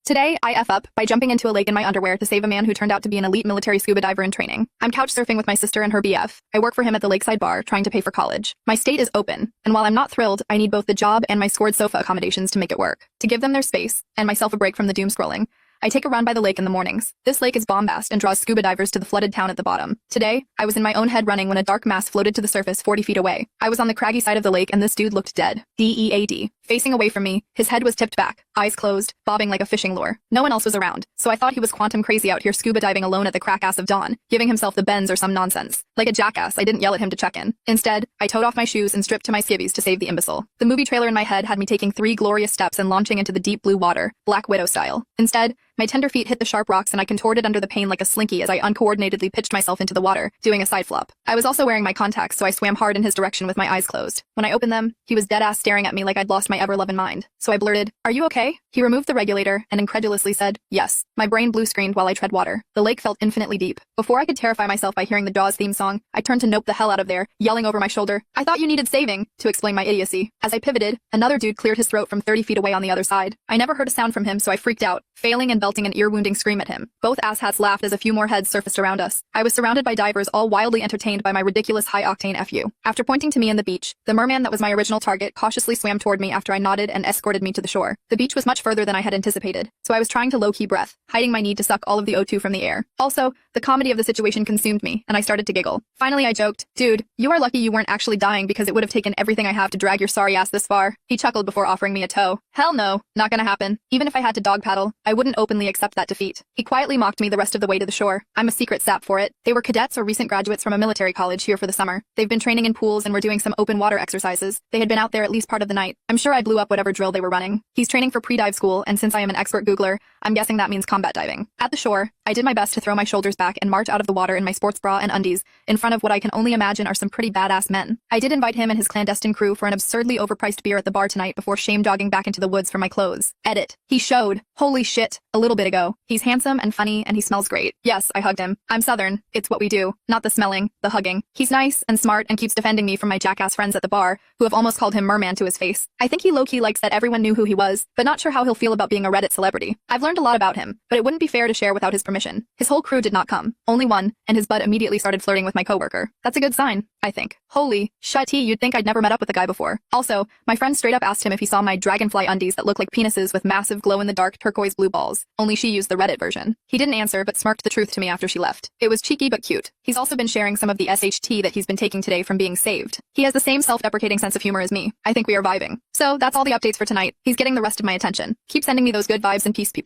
Today, I F up by jumping into a lake in my underwear to save a man who turned out to be an elite military scuba diver in training. I'm couch surfing with my sister and her BF. I work for him at the lakeside bar, trying to pay for college. My state is open, and while I'm not thrilled, I need both the job and my scored sofa accommodations to make it work. To give them their space, and myself a break from the doom scrolling, I take a run by the lake in the mornings. This lake is bombast and draws scuba divers to the flooded town at the bottom. Today, I was in my own head running when a dark mass floated to the surface 40 feet away. I was on the craggy side of the lake and this dude looked dead. DEAD. Facing away from me, his head was tipped back, eyes closed, bobbing like a fishing lure. No one else was around, so I thought he was quantum crazy out here scuba diving alone at the crack-ass of dawn, giving himself the bends or some nonsense. Like a jackass, I didn't yell at him to check in. Instead, I towed off my shoes and stripped to my skivvies to save the imbecile. The movie trailer in my head had me taking 3 glorious steps and launching into the deep blue water, Black Widow style. Instead, my tender feet hit the sharp rocks and I contorted under the pain like a slinky as I uncoordinatedly pitched myself into the water, doing a side flop. I was also wearing my contacts, so I swam hard in his direction with my eyes closed. When I opened them, he was dead-ass staring at me like I'd lost my ever-loving mind. So I blurted, "Are you okay?" He removed the regulator and incredulously said, "Yes." My brain blue-screened while I tread water. The lake felt infinitely deep. Before I could terrify myself by hearing the Jaws theme song, I turned to nope the hell out of there, yelling over my shoulder, "I thought you needed saving," to explain my idiocy. As I pivoted, another dude cleared his throat from 30 feet away on the other side. I never heard a sound from him, so I freaked out, failing and belting an ear-wounding scream at him. Both asshats laughed as a few more heads surfaced around us. I was surrounded by divers, all wildly entertained by my ridiculous high-octane FU. After pointing to me in the beach, the merman that was my original target cautiously swam toward me after I nodded and escorted me to the shore. The beach was much further than I had anticipated, so I was trying to low-key breath, hiding my need to suck all of the O2 from the air. Also, the comedy of the situation consumed me, and I started to giggle. Finally, I joked, "Dude, you are lucky you weren't actually dying because it would have taken everything I have to drag your sorry ass this far." He chuckled before offering me a tow. Hell no, not gonna happen. Even if I had to dog paddle, I wouldn't openly accept that defeat. He quietly mocked me the rest of the way to the shore. I'm a secret sap for it. They were cadets or recent graduates from a military college here for the summer. They've been training in pools and were doing some open water exercises. They had been out there at least part of the night. I'm sure I blew up whatever drill they were running. He's training for pre-dive school, and since I am an expert Googler, I'm guessing that means combat diving. At the shore, I did my best to throw my shoulders back and march out of the water in my sports bra and undies, in front of what I can only imagine are some pretty badass men. I did invite him and his clandestine crew for an absurdly overpriced beer at the bar tonight before shame-dogging back into the woods for my clothes. Edit. He showed, holy shit, a little bit ago. He's handsome and funny and he smells great. Yes, I hugged him. I'm Southern. It's what we do. Not the smelling, the hugging. He's nice and smart and keeps defending me from my jackass friends at the bar, who have almost called him merman to his face. I think he low-key likes that everyone knew who he was, but not sure how he'll feel about being a Reddit celebrity. I've learned a lot about him, but it wouldn't be fair to share without his permission. His whole crew did not come. Only one, and his bud immediately started flirting with my coworker. That's a good sign, I think. Holy shit, you'd think I'd never met up with the guy before. Also, my friend straight up asked him if he saw my dragonfly undies that look like penises with massive glow-in-the-dark turquoise blue balls. Only she used the Reddit version. He didn't answer but smirked the truth to me after she left. It was cheeky but cute. He's also been sharing some of the SHT that he's been taking today from being saved. He has the same self-deprecating sense of humor as me. I think we are vibing. So that's all the updates for tonight. He's getting the rest of my attention. Keep sending me those good vibes and peace, people.